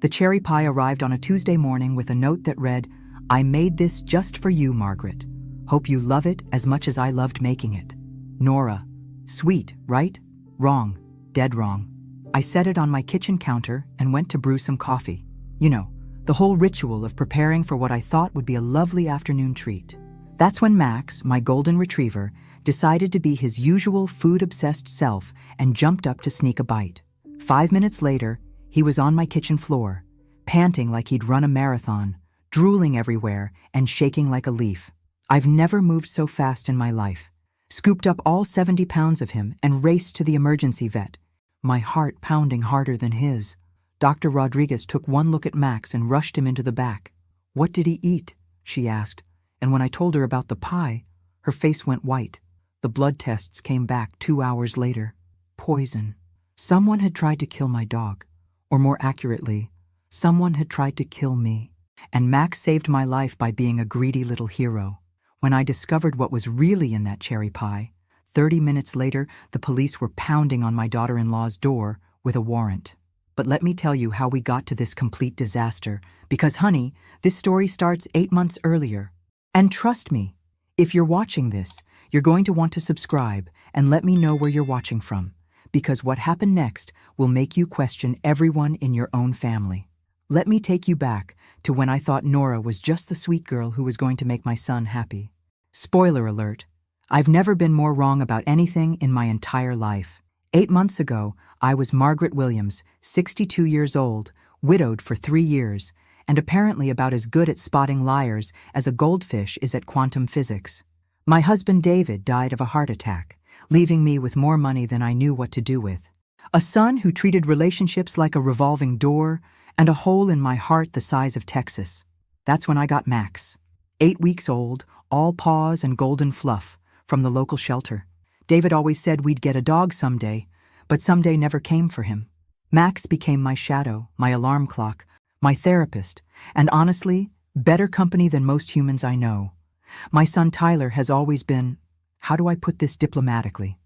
The cherry pie arrived on a Tuesday morning with a note that read, "I made this just for you, Margaret. Hope you love it as much as I loved making it. Nora." Sweet, right? Wrong. Dead wrong. I set it on my kitchen counter and went to brew some coffee. You know, the whole ritual of preparing for what I thought would be a lovely afternoon treat. That's when Max, my golden retriever, decided to be his usual food-obsessed self and jumped up to sneak a bite. 5 minutes later, he was on my kitchen floor, panting like he'd run a marathon, drooling everywhere and shaking like a leaf. I've never moved so fast in my life. Scooped up all 70 pounds of him and raced to the emergency vet, my heart pounding harder than his. Dr. Rodriguez took one look at Max and rushed him into the back. "What did he eat?" she asked, and when I told her about the pie, her face went white. The blood tests came back 2 hours later. Poison. Someone had tried to kill my dog. Or more accurately, someone had tried to kill me. And Max saved my life by being a greedy little hero. When I discovered what was really in that cherry pie, 30 minutes later, the police were pounding on my daughter-in-law's door with a warrant. But let me tell you how we got to this complete disaster, because, honey, this story starts 8 months earlier. And trust me, if you're watching this, you're going to want to subscribe and let me know where you're watching from, because what happened next will make you question everyone in your own family. Let me take you back to when I thought Nora was just the sweet girl who was going to make my son happy. Spoiler alert, I've never been more wrong about anything in my entire life. 8 months ago, I was Margaret Williams, 62 years old, widowed for 3 years, and apparently about as good at spotting liars as a goldfish is at quantum physics. My husband David died of a heart attack, leaving me with more money than I knew what to do with. A son who treated relationships like a revolving door, and a hole in my heart the size of Texas. That's when I got Max. 8 weeks old, all paws and golden fluff, from the local shelter. David always said we'd get a dog someday, but someday never came for him. Max became my shadow, my alarm clock, my therapist, and honestly, better company than most humans I know. My son Tyler has always been, how do I put this diplomatically?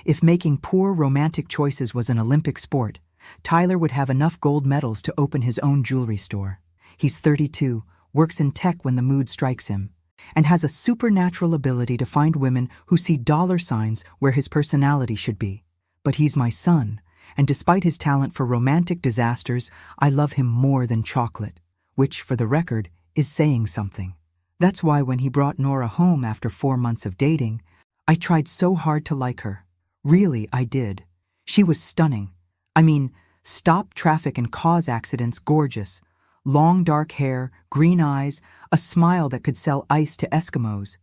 If making poor romantic choices was an Olympic sport, Tyler would have enough gold medals to open his own jewelry store. He's 32, works in tech when the mood strikes him, and has a supernatural ability to find women who see dollar signs where his personality should be. But he's my son, and despite his talent for romantic disasters, I love him more than chocolate, which, for the record, is saying something. That's why when he brought Nora home after 4 months of dating, I tried so hard to like her. Really, I did. She was stunning. I mean, stop traffic and cause accidents gorgeous. Long dark hair, green eyes, a smile that could sell ice to Eskimos.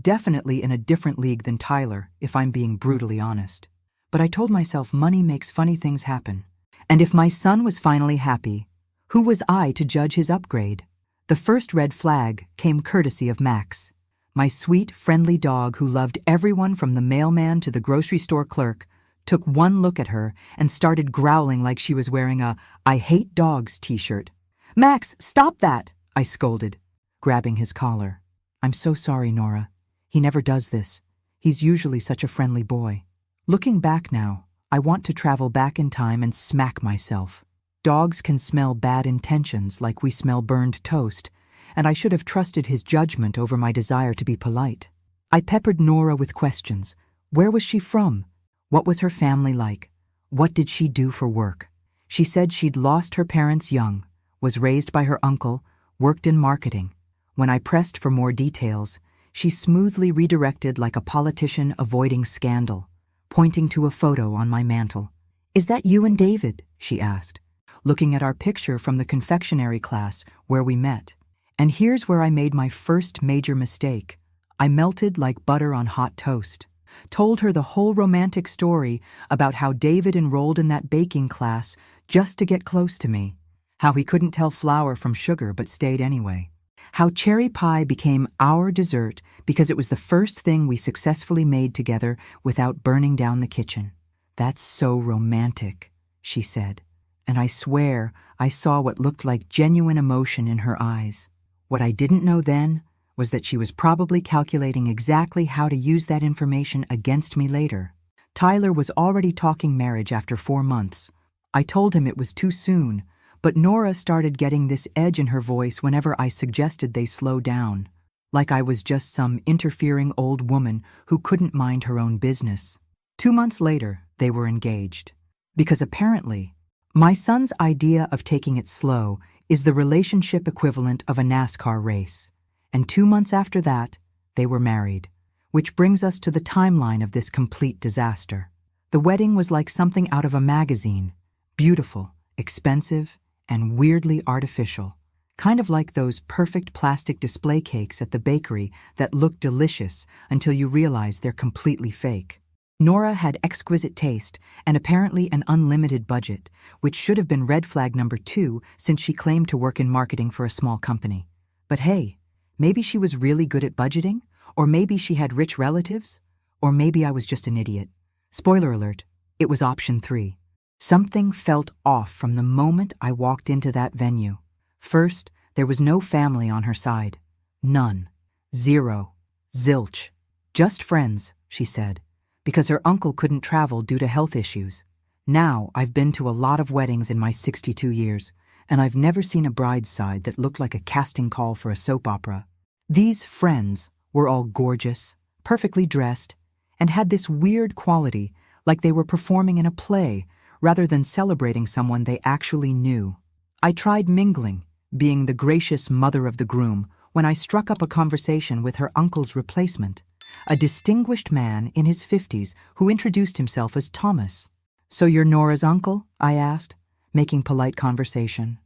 Definitely in a different league than Tyler, if I'm being brutally honest. But I told myself money makes funny things happen. And if my son was finally happy, who was I to judge his upgrade? The first red flag came courtesy of Max, my sweet, friendly dog who loved everyone from the mailman to the grocery store clerk, took one look at her and started growling like she was wearing a "I hate dogs" t-shirt. "Max, stop that!" I scolded, grabbing his collar. "I'm so sorry, Nora. He never does this. He's usually such a friendly boy." Looking back now, I want to travel back in time and smack myself. Dogs can smell bad intentions like we smell burned toast, and I should have trusted his judgment over my desire to be polite. I peppered Nora with questions. Where was she from? What was her family like? What did she do for work? She said she'd lost her parents young, was raised by her uncle, worked in marketing. When I pressed for more details, she smoothly redirected like a politician avoiding scandal, pointing to a photo on my mantel. "Is that you and David?" she asked, looking at our picture from the confectionery class where we met. And here's where I made my first major mistake. I melted like butter on hot toast. Told her the whole romantic story about how David enrolled in that baking class just to get close to me. How he couldn't tell flour from sugar but stayed anyway. How cherry pie became our dessert because it was the first thing we successfully made together without burning down the kitchen. "That's so romantic," she said, and I swear I saw what looked like genuine emotion in her eyes. What I didn't know then was that she was probably calculating exactly how to use that information against me later. Tyler was already talking marriage after 4 months. I told him it was too soon, But Nora started getting this edge in her voice whenever I suggested they slow down, like I was just some interfering old woman who couldn't mind her own business. 2 months later, they were engaged. Because apparently, my son's idea of taking it slow is the relationship equivalent of a NASCAR race. And 2 months after that, they were married. Which brings us to the timeline of this complete disaster. The wedding was like something out of a magazine. Beautiful, expensive, and weirdly artificial. Kind of like those perfect plastic display cakes at the bakery that look delicious until you realize they're completely fake. Nora had exquisite taste and apparently an unlimited budget, which should have been red flag number 2 since she claimed to work in marketing for a small company. But hey, maybe she was really good at budgeting, or maybe she had rich relatives, or maybe I was just an idiot. Spoiler alert, it was option 3. Something felt off from the moment I walked into that venue. First, there was no family on her side. None. Zero. Zilch. Just friends, she said, because her uncle couldn't travel due to health issues. Now, I've been to a lot of weddings in my 62 years, and I've never seen a bride's side that looked like a casting call for a soap opera. These friends were all gorgeous, perfectly dressed, and had this weird quality like they were performing in a play rather than celebrating someone they actually knew. I tried mingling, being the gracious mother of the groom, when I struck up a conversation with her uncle's replacement, a distinguished man in his 50s who introduced himself as Thomas. "So you're Nora's uncle?" I asked, making polite conversation.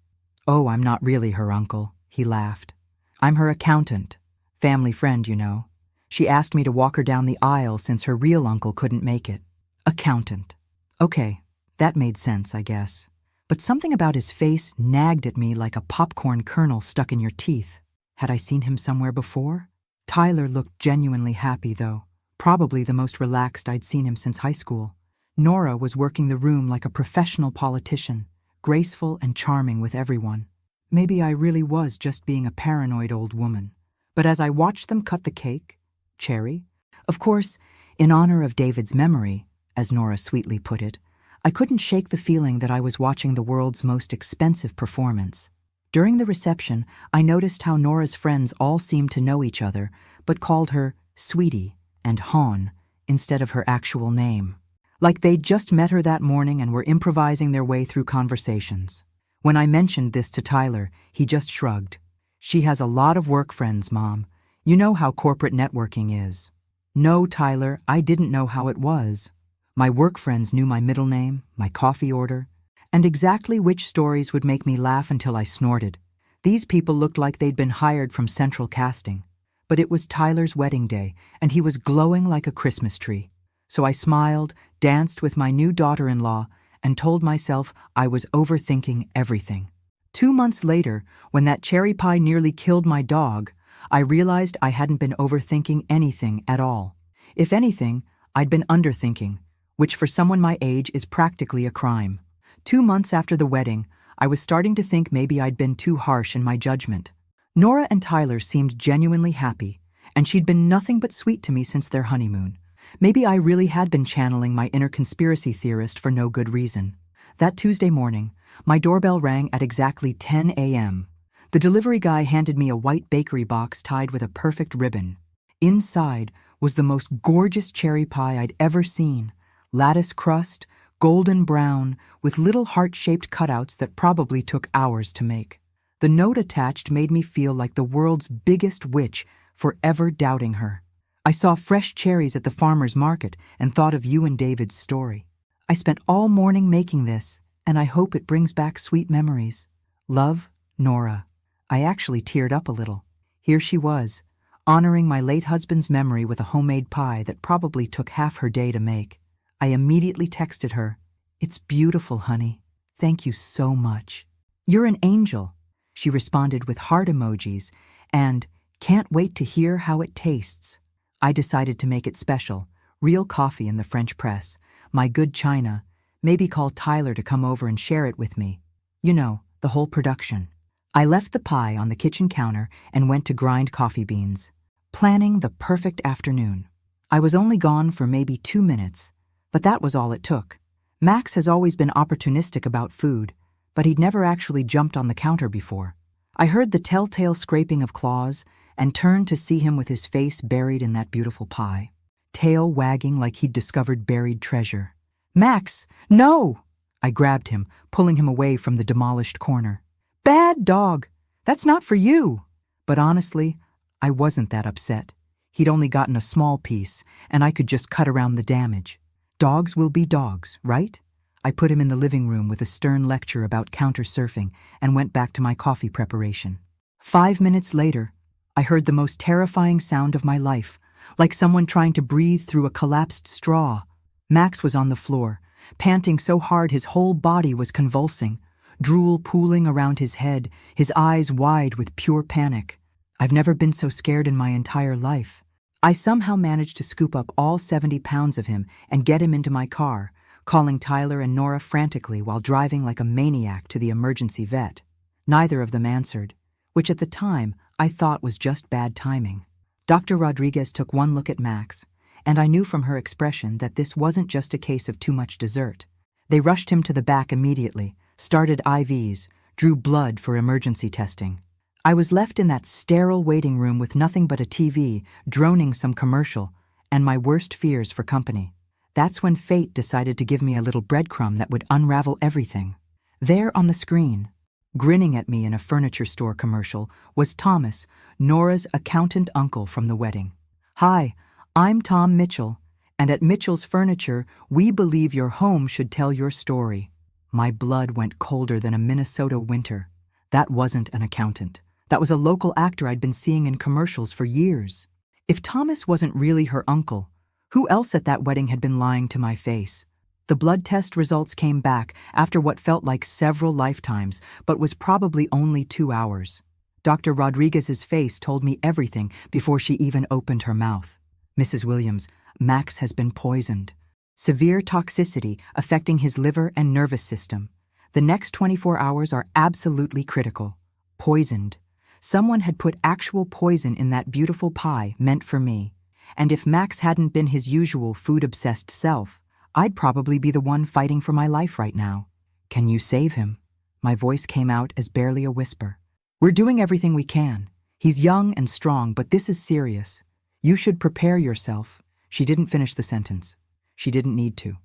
"Oh, I'm not really her uncle," he laughed. "I'm her accountant. Family friend, you know. She asked me to walk her down the aisle since her real uncle couldn't make it." Accountant. Okay, that made sense, I guess. But something about his face nagged at me like a popcorn kernel stuck in your teeth. Had I seen him somewhere before? Tyler looked genuinely happy, though. Probably the most relaxed I'd seen him since high school. Nora was working the room like a professional politician, graceful and charming with everyone. Maybe I really was just being a paranoid old woman. But as I watched them cut the cake, cherry, of course, in honor of David's memory, as Nora sweetly put it, I couldn't shake the feeling that I was watching the world's most expensive performance. During the reception, I noticed how Nora's friends all seemed to know each other, but called her Sweetie and Han instead of her actual name. Like they'd just met her that morning and were improvising their way through conversations. When I mentioned this to Tyler, he just shrugged. "She has a lot of work friends, Mom. You know how corporate networking is." No, Tyler, I didn't know how it was. My work friends knew my middle name, my coffee order, and exactly which stories would make me laugh until I snorted. These people looked like they'd been hired from Central Casting. But it was Tyler's wedding day, and he was glowing like a Christmas tree. So I smiled, danced with my new daughter-in-law, and told myself I was overthinking everything. 2 months later, when that cherry pie nearly killed my dog, I realized I hadn't been overthinking anything at all. If anything, I'd been underthinking, which for someone my age is practically a crime. 2 months after the wedding, I was starting to think maybe I'd been too harsh in my judgment. Nora and Tyler seemed genuinely happy, and she'd been nothing but sweet to me since their honeymoon. Maybe I really had been channeling my inner conspiracy theorist for no good reason. That Tuesday morning, my doorbell rang at exactly 10 a.m. The delivery guy handed me a white bakery box tied with a perfect ribbon. Inside was the most gorgeous cherry pie I'd ever seen. Lattice crust, golden brown, with little heart-shaped cutouts that probably took hours to make. The note attached made me feel like the world's biggest witch for ever doubting her. I saw fresh cherries at the farmer's market and thought of you and David's story. I spent all morning making this, and I hope it brings back sweet memories. Love, Nora. I actually teared up a little. Here she was, honoring my late husband's memory with a homemade pie that probably took half her day to make. I immediately texted her, "It's beautiful, honey. Thank you so much." "You're an angel," she responded with heart emojis, and "can't wait to hear how it tastes." I decided to make it special, real coffee in the French press, my good china, maybe call Tyler to come over and share it with me. You know, the whole production. I left the pie on the kitchen counter and went to grind coffee beans, planning the perfect afternoon. I was only gone for maybe 2 minutes, but that was all it took. Max has always been opportunistic about food, but he'd never actually jumped on the counter before. I heard the telltale scraping of claws and turned to see him with his face buried in that beautiful pie, tail wagging like he'd discovered buried treasure. "Max, no!" I grabbed him, pulling him away from the demolished corner. "Bad dog! That's not for you!" But honestly, I wasn't that upset. He'd only gotten a small piece, and I could just cut around the damage. Dogs will be dogs, right? I put him in the living room with a stern lecture about counter-surfing and went back to my coffee preparation. 5 minutes later, I heard the most terrifying sound of my life, like someone trying to breathe through a collapsed straw. Max was on the floor, panting so hard his whole body was convulsing, drool pooling around his head, his eyes wide with pure panic. I've never been so scared in my entire life. I somehow managed to scoop up all 70 pounds of him and get him into my car, calling Tyler and Nora frantically while driving like a maniac to the emergency vet. Neither of them answered, which at the time I thought was just bad timing. Dr. Rodriguez took one look at Max, and I knew from her expression that this wasn't just a case of too much dessert. They rushed him to the back immediately, started IVs, drew blood for emergency testing. I was left in that sterile waiting room with nothing but a TV, droning some commercial, and my worst fears for company. That's when fate decided to give me a little breadcrumb that would unravel everything. There on the screen, grinning at me in a furniture store commercial, was Thomas, Nora's accountant uncle from the wedding. "Hi, I'm Tom Mitchell, and at Mitchell's Furniture, we believe your home should tell your story." My blood went colder than a Minnesota winter. That wasn't an accountant. That was a local actor I'd been seeing in commercials for years. If Thomas wasn't really her uncle, who else at that wedding had been lying to my face? The blood test results came back after what felt like several lifetimes, but was probably only 2 hours. Dr. Rodriguez's face told me everything before she even opened her mouth. "Mrs. Williams, Max has been poisoned. Severe toxicity affecting his liver and nervous system. The next 24 hours are absolutely critical. Poisoned. Someone had put actual poison in that beautiful pie meant for me. And if Max hadn't been his usual food-obsessed self, I'd probably be the one fighting for my life right now. Can you save him?" My voice came out as barely a whisper. "We're doing everything we can. He's young and strong, but this is serious. You should prepare yourself." She didn't finish the sentence. She didn't need to.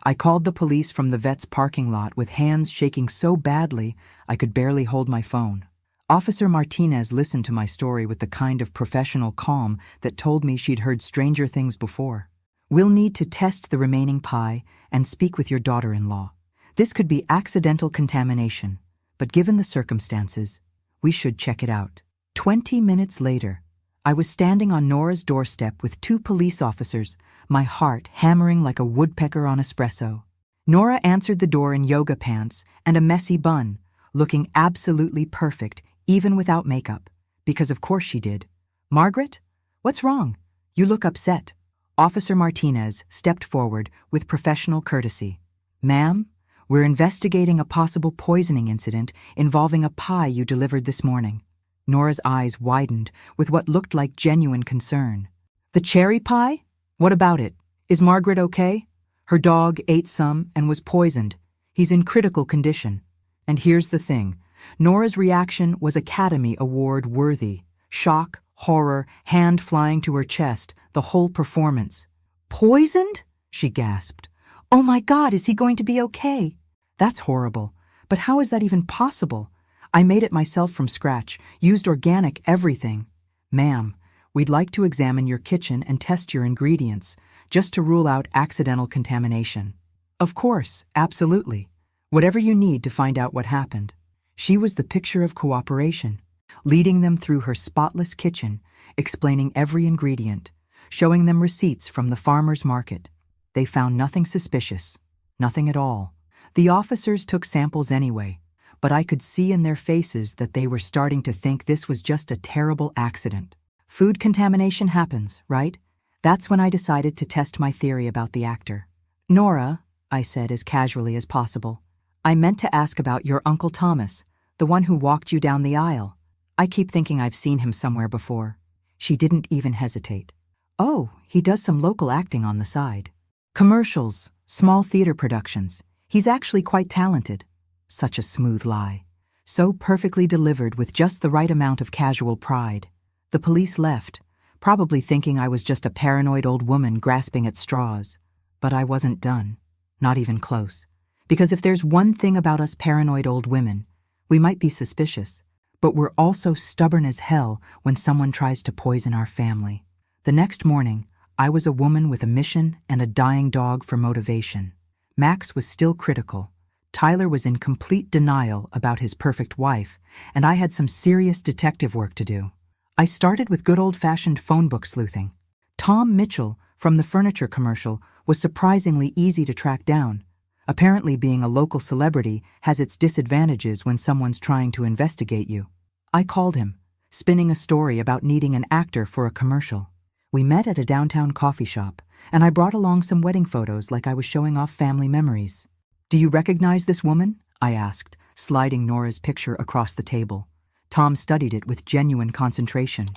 I called the police from the vet's parking lot with hands shaking so badly I could barely hold my phone. Officer Martinez listened to my story with the kind of professional calm that told me she'd heard stranger things before. "We'll need to test the remaining pie and speak with your daughter-in-law. This could be accidental contamination, but given the circumstances, we should check it out." 20 minutes later, I was standing on Nora's doorstep with 2 police officers, my heart hammering like a woodpecker on espresso. Nora answered the door in yoga pants and a messy bun, looking absolutely perfect, even without makeup, because of course she did. "Margaret? What's wrong? You look upset." Officer Martinez stepped forward with professional courtesy. "Ma'am, we're investigating a possible poisoning incident involving a pie you delivered this morning." Nora's eyes widened with what looked like genuine concern. "The cherry pie? What about it? Is Margaret okay? Her dog ate some and was poisoned. He's in critical condition." And here's the thing. Nora's reaction was Academy Award worthy. Shock, horror, hand flying to her chest, the whole performance. "Poisoned?" she gasped. "Oh my God, is he going to be okay?" "That's horrible. But how is that even possible? I made it myself from scratch, used organic everything." "Ma'am, we'd like to examine your kitchen and test your ingredients, just to rule out accidental contamination." "Of course, absolutely. Whatever you need to find out what happened." She was the picture of cooperation, leading them through her spotless kitchen, explaining every ingredient, showing them receipts from the farmer's market. They found nothing suspicious, nothing at all. The officers took samples anyway, but I could see in their faces that they were starting to think this was just a terrible accident. Food contamination happens, right? That's when I decided to test my theory about the actor. "Nora," I said as casually as possible, "I meant to ask about your Uncle Thomas, the one who walked you down the aisle. I keep thinking I've seen him somewhere before." She didn't even hesitate. "Oh, he does some local acting on the side. Commercials, small theater productions. He's actually quite talented." Such a smooth lie. So perfectly delivered with just the right amount of casual pride. The police left, probably thinking I was just a paranoid old woman grasping at straws. But I wasn't done. Not even close. Because if there's one thing about us paranoid old women, we might be suspicious, but we're also stubborn as hell when someone tries to poison our family. The next morning, I was a woman with a mission and a dying dog for motivation. Max was still critical. Tyler was in complete denial about his perfect wife, and I had some serious detective work to do. I started with good old-fashioned phone book sleuthing. Tom Mitchell, from the furniture commercial, was surprisingly easy to track down. Apparently being a local celebrity has its disadvantages when someone's trying to investigate you. I called him, spinning a story about needing an actor for a commercial. We met at a downtown coffee shop, and I brought along some wedding photos like I was showing off family memories. "Do you recognize this woman?" I asked, sliding Nora's picture across the table. Tom studied it with genuine concentration.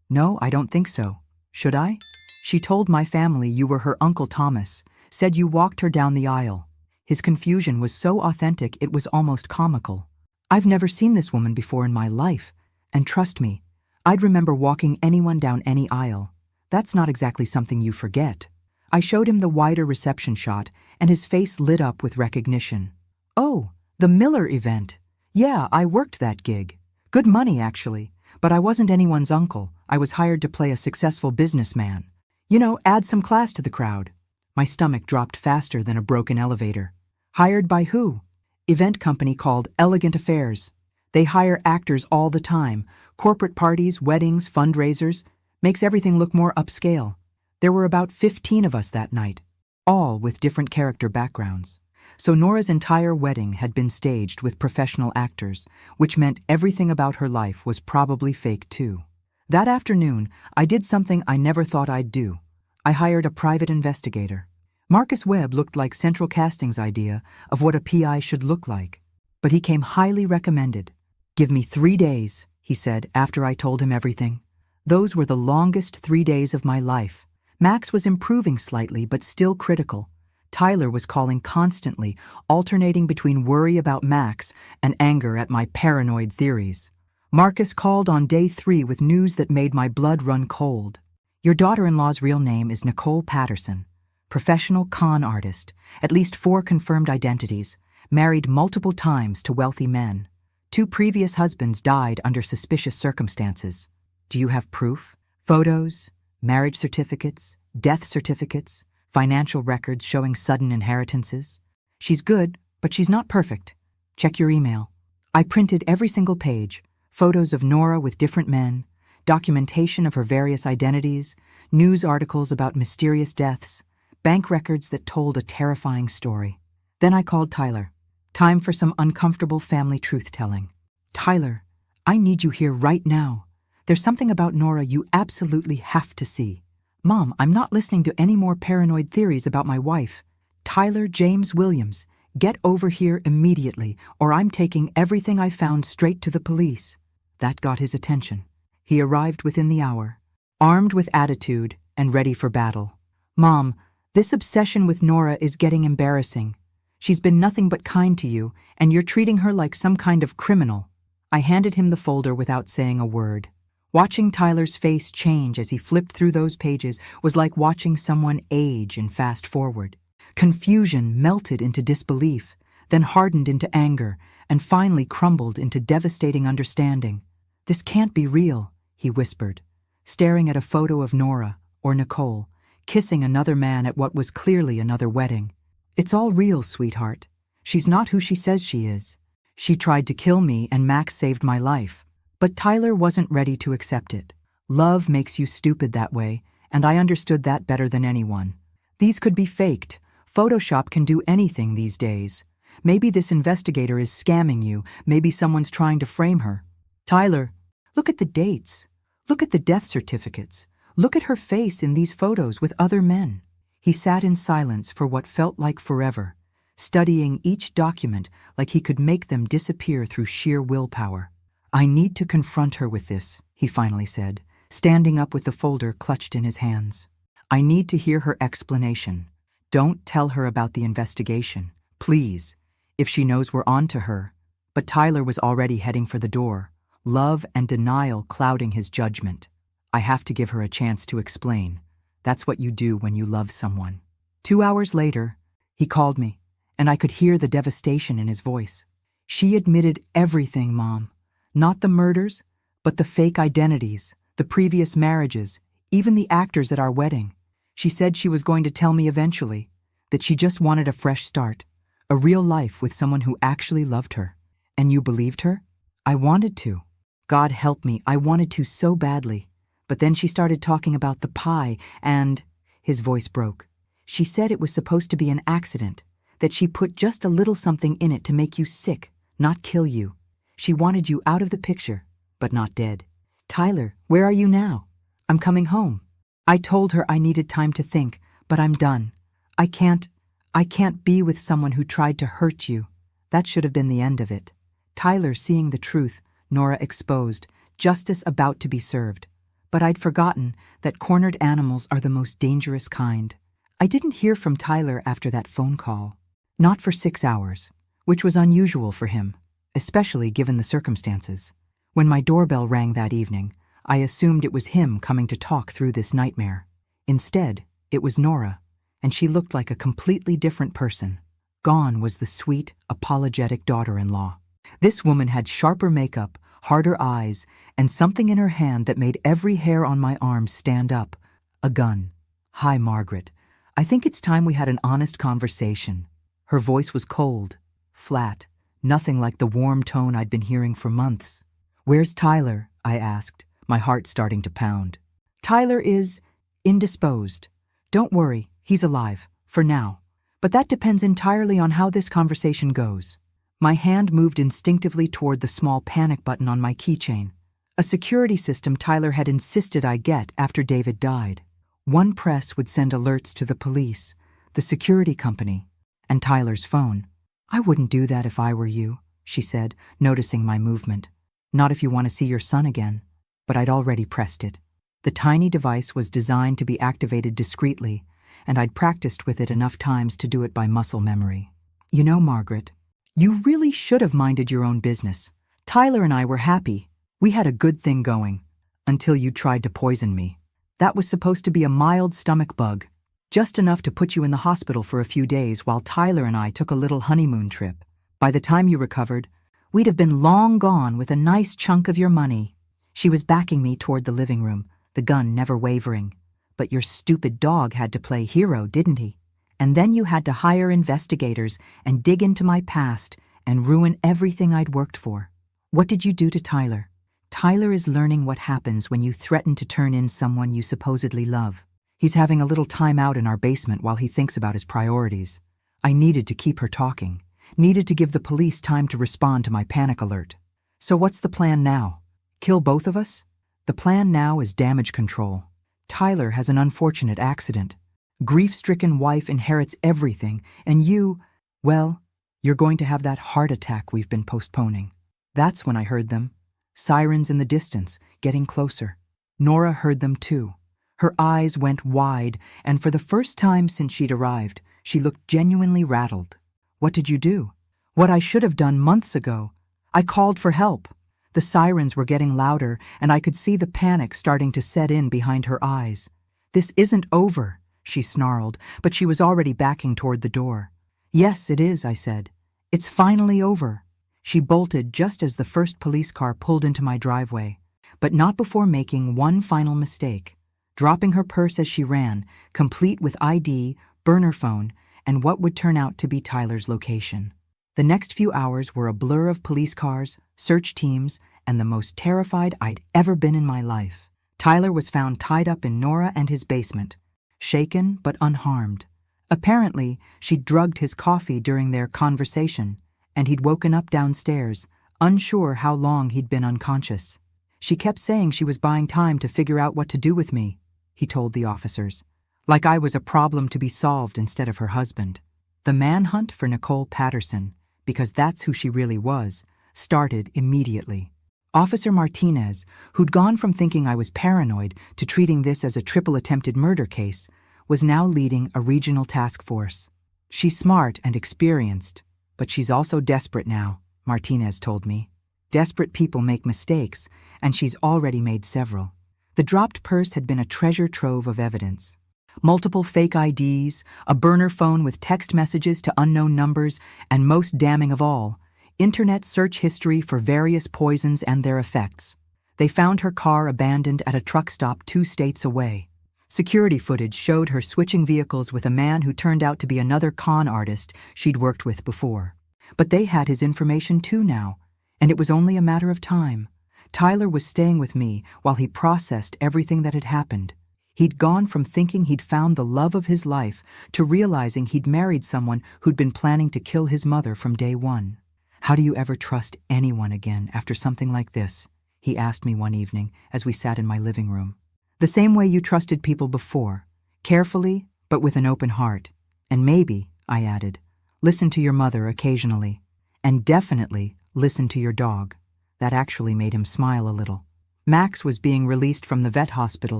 "No, I don't think so. Should I? She told my family you were her Uncle Thomas, said you walked her down the aisle." His confusion was so authentic it was almost comical. "I've never seen this woman before in my life, and trust me, I'd remember walking anyone down any aisle. That's not exactly something you forget." I showed him the wider reception shot, and his face lit up with recognition. "Oh, the Miller event. Yeah, I worked that gig. Good money, actually, but I wasn't anyone's uncle. I was hired to play a successful businessman. You know, add some class to the crowd." My stomach dropped faster than a broken elevator. "Hired by who?" "Event company called Elegant Affairs. They hire actors all the time. Corporate parties, weddings, fundraisers. Makes everything look more upscale. There were about 15 of us that night, all with different character backgrounds. So Nora's entire wedding had been staged with professional actors, which meant everything about her life was probably fake too. That afternoon, I did something I never thought I'd do. I hired a private investigator. Marcus Webb looked like Central Casting's idea of what a PI should look like, but he came highly recommended. "Give me 3 days," he said after I told him everything. Those were the longest 3 days of my life. Max was improving slightly, but still critical. Tyler was calling constantly, alternating between worry about Max and anger at my paranoid theories. Marcus called on day 3 with news that made my blood run cold. "Your daughter-in-law's real name is Nicole Patterson. Professional con artist, at least 4 confirmed identities, married multiple times to wealthy men. 2 previous husbands died under suspicious circumstances. Do you have proof? Photos, marriage certificates, death certificates, financial records showing sudden inheritances. She's good, but she's not perfect. Check your email." I printed every single page, photos of Nora with different men, documentation of her various identities, news articles about mysterious deaths, bank records that told a terrifying story. Then I called Tyler. Time for some uncomfortable family truth-telling. "Tyler, I need you here right now. There's something about Nora you absolutely have to see." "Mom, I'm not listening to any more paranoid theories about my wife. Tyler James Williams, get over here immediately, or I'm taking everything I found straight to the police." That got his attention. He arrived within the hour, armed with attitude and ready for battle. "Mom, this obsession with Nora is getting embarrassing. She's been nothing but kind to you, and you're treating her like some kind of criminal." I handed him the folder without saying a word. Watching Tyler's face change as he flipped through those pages was like watching someone age and fast forward. Confusion melted into disbelief, then hardened into anger, and finally crumbled into devastating understanding. "This can't be real," he whispered, staring at a photo of Nora, or Nicole, kissing another man at what was clearly another wedding. "It's all real, sweetheart. She's not who she says she is. She tried to kill me and Max saved my life." But Tyler wasn't ready to accept it. Love makes you stupid that way, and I understood that better than anyone. These could be faked. Photoshop can do anything these days. Maybe this investigator is scamming you. Maybe someone's trying to frame her. "Tyler, look at the dates. Look at the death certificates. Look at her face in these photos with other men." He sat in silence for what felt like forever, studying each document like he could make them disappear through sheer willpower. "I need to confront her with this," he finally said, standing up with the folder clutched in his hands. "I need to hear her explanation. Don't tell her about the investigation. Please. if she knows we're on to her. But Tyler was already heading for the door, love and denial clouding his judgment. I have to give her a chance to explain. That's what you do when you love someone. 2 hours later, he called me, and I could hear the devastation in his voice. She admitted everything, Mom. Not the murders, but the fake identities, the previous marriages, even the actors at our wedding. She said she was going to tell me eventually, that she just wanted a fresh start, a real life with someone who actually loved her. And you believed her? I wanted to. God help me, I wanted to so badly. But then she started talking about the pie and… His voice broke. She said it was supposed to be an accident, that she put just a little something in it to make you sick, not kill you. She wanted you out of the picture, but not dead. Tyler, where are you now? I'm coming home. I told her I needed time to think, but I'm done. I can't be with someone who tried to hurt you. That should have been the end of it. Tyler seeing the truth, Nora exposed, justice about to be served. But I'd forgotten that cornered animals are the most dangerous kind. I didn't hear from Tyler after that phone call. Not for 6 hours, which was unusual for him, especially given the circumstances. When my doorbell rang that evening, I assumed it was him coming to talk through this nightmare. Instead, it was Nora, and she looked like a completely different person. Gone was the sweet, apologetic daughter-in-law. This woman had sharper makeup, harder eyes, and something in her hand that made every hair on my arm stand up. A gun. Hi, Margaret. I think it's time we had an honest conversation. Her voice was cold, flat, nothing like the warm tone I'd been hearing for months. Where's Tyler? I asked, my heart starting to pound. Tyler is indisposed. Don't worry, he's alive, for now. But that depends entirely on how this conversation goes. My hand moved instinctively toward the small panic button on my keychain, a security system Tyler had insisted I get after David died. One press would send alerts to the police, the security company, and Tyler's phone. I wouldn't do that if I were you, she said, noticing my movement. Not if you want to see your son again. But I'd already pressed it. The tiny device was designed to be activated discreetly, and I'd practiced with it enough times to do it by muscle memory. You know, Margaret, you really should have minded your own business. Tyler and I were happy. We had a good thing going. Until you tried to poison me. That was supposed to be a mild stomach bug, just enough to put you in the hospital for a few days while Tyler and I took a little honeymoon trip. By the time you recovered, we'd have been long gone with a nice chunk of your money. She was backing me toward the living room, the gun never wavering. But your stupid dog had to play hero, didn't he? And then you had to hire investigators and dig into my past and ruin everything I'd worked for. What did you do to Tyler? Tyler is learning what happens when you threaten to turn in someone you supposedly love. He's having a little time out in our basement while he thinks about his priorities. I needed to keep her talking, needed to give the police time to respond to my panic alert. So what's the plan now? Kill both of us? The plan now is damage control. Tyler has an unfortunate accident. Grief-stricken wife inherits everything, and you, well, you're going to have that heart attack we've been postponing. That's when I heard them. Sirens in the distance, getting closer. Nora heard them too. Her eyes went wide, and for the first time since she'd arrived, she looked genuinely rattled. What did you do? What I should have done months ago. I called for help. The sirens were getting louder, and I could see the panic starting to set in behind her eyes. This isn't over, she snarled, but she was already backing toward the door. Yes, it is, I said. It's finally over. She bolted just as the first police car pulled into my driveway, but not before making one final mistake, dropping her purse as she ran, complete with ID, burner phone, and what would turn out to be Tyler's location. The next few hours were a blur of police cars, search teams, and the most terrified I'd ever been in my life. Tyler was found tied up in Nora and his basement, shaken but unharmed. Apparently, she'd drugged his coffee during their conversation, and he'd woken up downstairs, unsure how long he'd been unconscious. She kept saying she was buying time to figure out what to do with me, he told the officers, like I was a problem to be solved instead of her husband. The manhunt for Nicole Patterson, because that's who she really was, started immediately. Officer Martinez, who'd gone from thinking I was paranoid to treating this as a triple attempted murder case, was now leading a regional task force. She's smart and experienced, But she's also desperate now, Martinez told me. Desperate people make mistakes, and she's already made several. The dropped purse had been a treasure trove of evidence. Multiple fake IDs, a burner phone with text messages to unknown numbers, and most damning of all, internet search history for various poisons and their effects. They found her car abandoned at a truck stop 2 states away. Security footage showed her switching vehicles with a man who turned out to be another con artist she'd worked with before. But they had his information too now, and it was only a matter of time. Tyler was staying with me while he processed everything that had happened. He'd gone from thinking he'd found the love of his life to realizing he'd married someone who'd been planning to kill his mother from day one. "How do you ever trust anyone again after something like this?" he asked me one evening as we sat in my living room. "The same way you trusted people before, carefully but with an open heart. And maybe," I added, "listen to your mother occasionally. And definitely listen to your dog." That actually made him smile a little. Max was being released from the vet hospital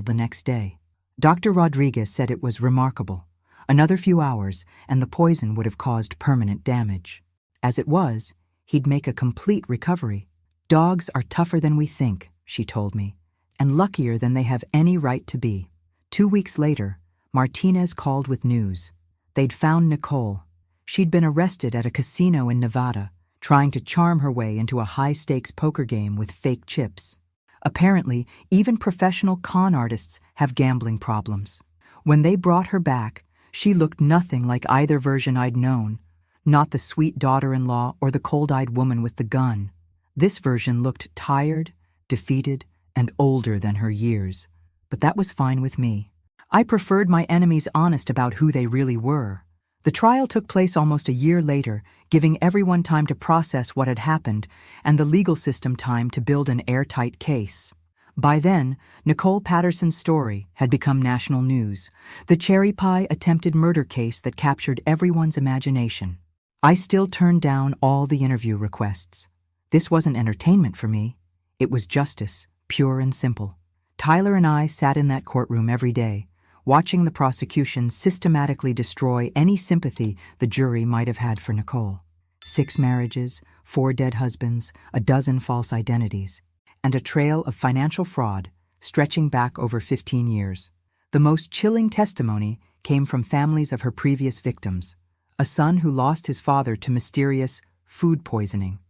the next day. Dr. Rodriguez said it was remarkable. Another few hours, and the poison would have caused permanent damage. As it was, he'd make a complete recovery. "Dogs are tougher than we think," she told me, "and luckier than they have any right to be." 2 weeks later, Martinez called with news. They'd found Nicole. She'd been arrested at a casino in Nevada, trying to charm her way into a high-stakes poker game with fake chips. Apparently, even professional con artists have gambling problems. When they brought her back, she looked nothing like either version I'd known, not the sweet daughter-in-law or the cold-eyed woman with the gun. This version looked tired, defeated, and older than her years. But that was fine with me. I preferred my enemies honest about who they really were. The trial took place almost a year later, giving everyone time to process what had happened and the legal system time to build an airtight case. By then, Nicole Patterson's story had become national news, the cherry pie attempted murder case that captured everyone's imagination. I still turned down all the interview requests. This wasn't entertainment for me. It was justice, pure and simple. Tyler and I sat in that courtroom every day, watching the prosecution systematically destroy any sympathy the jury might have had for Nicole. 6 marriages, 4 dead husbands, a dozen false identities, and a trail of financial fraud stretching back over 15 years. The most chilling testimony came from families of her previous victims. A son who lost his father to mysterious food poisoning.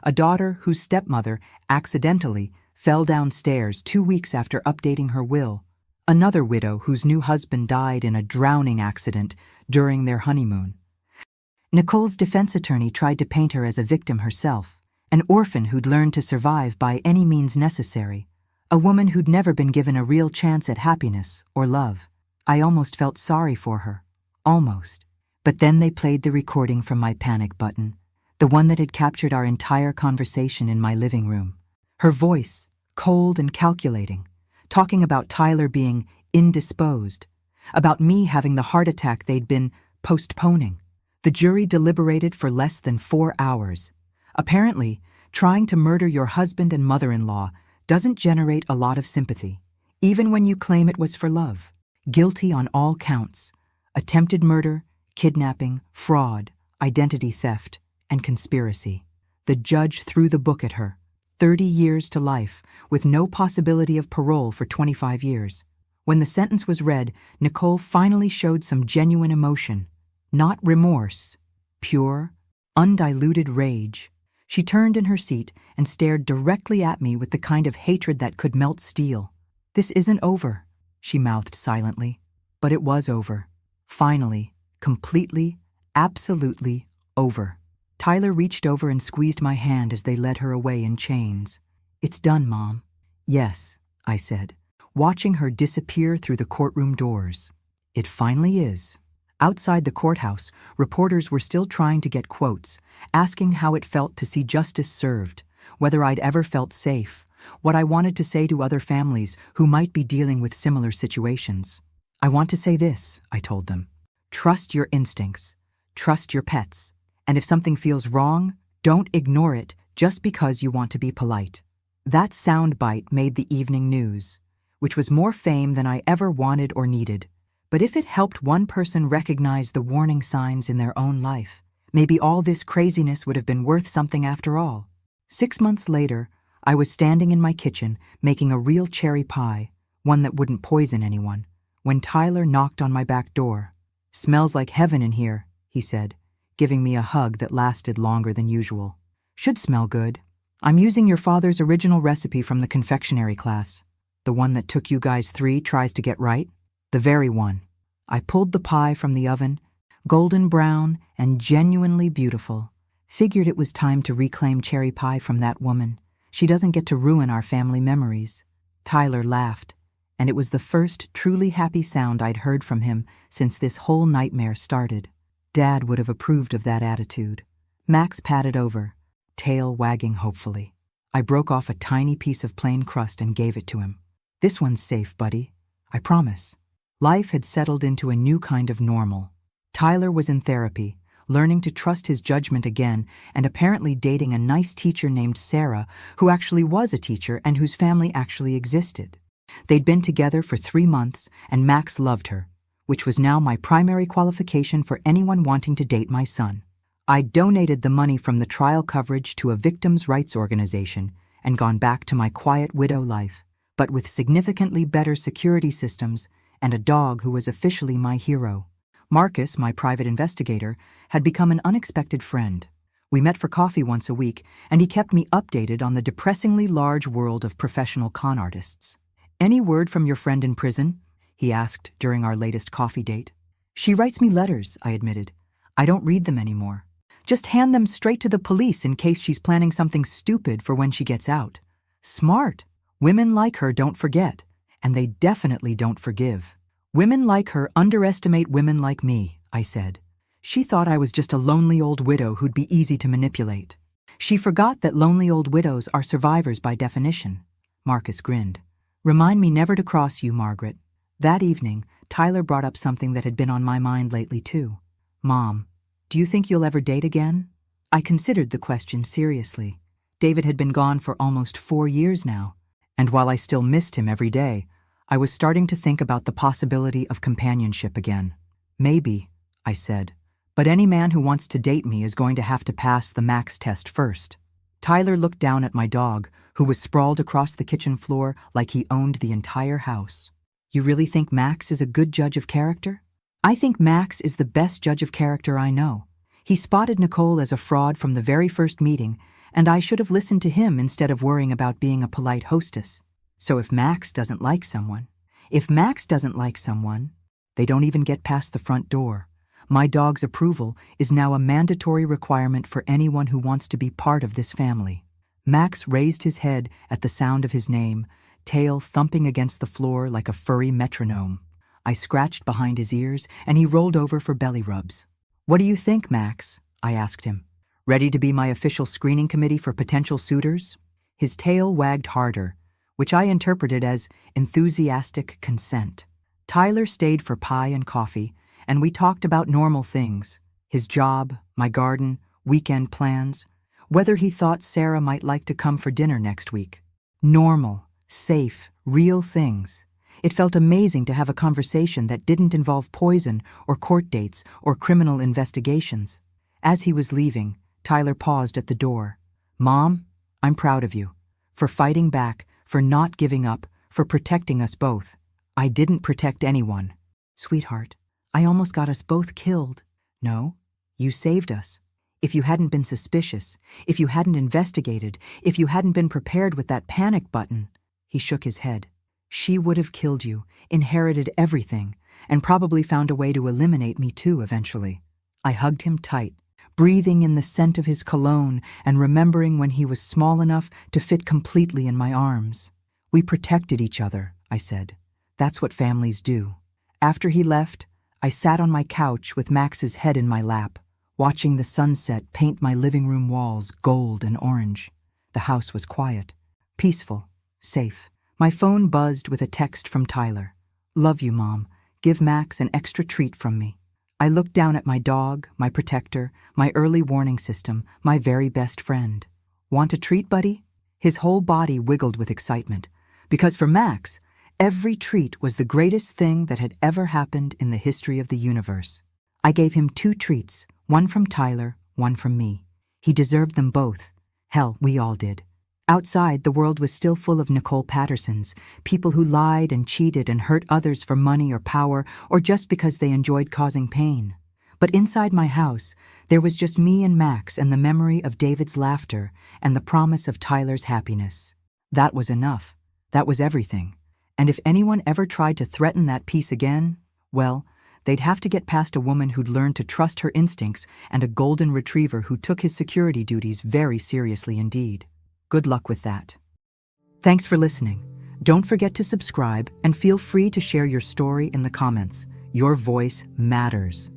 A daughter whose stepmother accidentally fell downstairs 2 weeks after updating her will. Another widow whose new husband died in a drowning accident during their honeymoon. Nicole's defense attorney tried to paint her as a victim herself, an orphan who'd learned to survive by any means necessary, a woman who'd never been given a real chance at happiness or love. I almost felt sorry for her. Almost. But then they played the recording from my panic button, the one that had captured our entire conversation in my living room. Her voice, cold and calculating, talking about Tyler being indisposed, about me having the heart attack they'd been postponing. The jury deliberated for less than 4 hours. Apparently, trying to murder your husband and mother-in-law doesn't generate a lot of sympathy, even when you claim it was for love. Guilty on all counts: attempted murder, kidnapping, fraud, identity theft, and conspiracy. The judge threw the book at her. 30 years to life, with no possibility of parole for 25 years. When the sentence was read, Nicole finally showed some genuine emotion. Not remorse. Pure, undiluted rage. She turned in her seat and stared directly at me with the kind of hatred that could melt steel. "This isn't over," she mouthed silently. But it was over. Finally, completely, absolutely over. Tyler reached over and squeezed my hand as they led her away in chains. "It's done, Mom." "Yes," I said, watching her disappear through the courtroom doors. "It finally is." Outside the courthouse, reporters were still trying to get quotes, asking how it felt to see justice served, whether I'd ever felt safe, what I wanted to say to other families who might be dealing with similar situations. "I want to say this," I told them. "Trust your instincts. Trust your pets. And if something feels wrong, don't ignore it just because you want to be polite." That soundbite made the evening news, which was more fame than I ever wanted or needed. But if it helped one person recognize the warning signs in their own life, Maybe all this craziness would have been worth something after all. 6 months later, I was standing in my kitchen making a real cherry pie, one that wouldn't poison anyone, when Tyler knocked on my back door. "Smells like heaven in here," he said, giving me a hug that lasted longer than usual. "Should smell good. I'm using your father's original recipe from the confectionery class. The one that took you guys 3 tries to get right? The very one." I pulled the pie from the oven, golden brown and genuinely beautiful. Figured it was time to reclaim cherry pie from that woman. She doesn't get to ruin our family memories. Tyler laughed, and it was the first truly happy sound I'd heard from him since this whole nightmare started. Dad would have approved of that attitude. Max patted over, tail wagging hopefully. I broke off a tiny piece of plain crust and gave it to him. "This one's safe, buddy. I promise." Life had settled into a new kind of normal. Tyler was in therapy, learning to trust his judgment again, and apparently dating a nice teacher named Sarah, who actually was a teacher and whose family actually existed. They'd been together for 3 months, and Max loved her, which was now my primary qualification for anyone wanting to date my son. I donated the money from the trial coverage to a victims' rights organization and gone back to my quiet widow life, but with significantly better security systems and a dog who was officially my hero. Marcus, my private investigator, had become an unexpected friend. We met for coffee once a week, and he kept me updated on the depressingly large world of professional con artists. "Any word from your friend in prison?" he asked during our latest coffee date. "She writes me letters," I admitted. "I don't read them anymore. Just hand them straight to the police in case she's planning something stupid for when she gets out." Smart. Women like her don't forget, and they definitely don't forgive. "Women like her underestimate women like me," I said. "She thought I was just a lonely old widow who'd be easy to manipulate." "She forgot that lonely old widows are survivors by definition." Marcus grinned. "Remind me never to cross you, Margaret." That evening, Tyler brought up something that had been on my mind lately too. "Mom, do you think you'll ever date again?" I considered the question seriously. David had been gone for almost 4 years now, and while I still missed him every day, I was starting to think about the possibility of companionship again. "Maybe," I said, "but any man who wants to date me is going to have to pass the Max test first." Tyler looked down at my dog, who was sprawled across the kitchen floor like he owned the entire house. "You really think Max is a good judge of character?" "I think Max is the best judge of character I know. He spotted Nicole as a fraud from the very first meeting, and I should have listened to him instead of worrying about being a polite hostess. So if Max doesn't like someone, they don't even get past the front door. My dog's approval is now a mandatory requirement for anyone who wants to be part of this family." Max raised his head at the sound of his name, tail thumping against the floor like a furry metronome. I scratched behind his ears, and he rolled over for belly rubs. "What do you think, Max?" I asked him. "Ready to be my official screening committee for potential suitors?" His tail wagged harder, which I interpreted as enthusiastic consent. Tyler stayed for pie and coffee, and we talked about normal things: his job, my garden, weekend plans, whether he thought Sarah might like to come for dinner next week. Normal, safe, real things. It felt amazing to have a conversation that didn't involve poison or court dates or criminal investigations. As he was leaving, Tyler paused at the door. "Mom, I'm proud of you. For fighting back, for not giving up, for protecting us both." "I didn't protect anyone." "Sweetheart, I almost got us both killed." "No, you saved us. If you hadn't been suspicious, if you hadn't investigated, if you hadn't been prepared with that panic button." He shook his head. "She would have killed you, inherited everything, and probably found a way to eliminate me too eventually." I hugged him tight, breathing in the scent of his cologne and remembering when he was small enough to fit completely in my arms. "We protected each other," I said. "That's what families do." After he left, I sat on my couch with Max's head in my lap, watching the sunset paint my living room walls gold and orange. The house was quiet, peaceful, safe. My phone buzzed with a text from Tyler. "Love you, Mom. Give Max an extra treat from me." I looked down at my dog, my protector, my early warning system, my very best friend. "Want a treat, buddy?" His whole body wiggled with excitement, because for Max, every treat was the greatest thing that had ever happened in the history of the universe. I gave him 2 treats, one from Tyler, one from me. He deserved them both. Hell, we all did. Outside, the world was still full of Nicole Pattersons, people who lied and cheated and hurt others for money or power or just because they enjoyed causing pain. But inside my house, there was just me and Max and the memory of David's laughter and the promise of Tyler's happiness. That was enough. That was everything. And if anyone ever tried to threaten that peace again, well, they'd have to get past a woman who'd learned to trust her instincts and a golden retriever who took his security duties very seriously indeed. Good luck with that. Thanks for listening. Don't forget to subscribe and feel free to share your story in the comments. Your voice matters.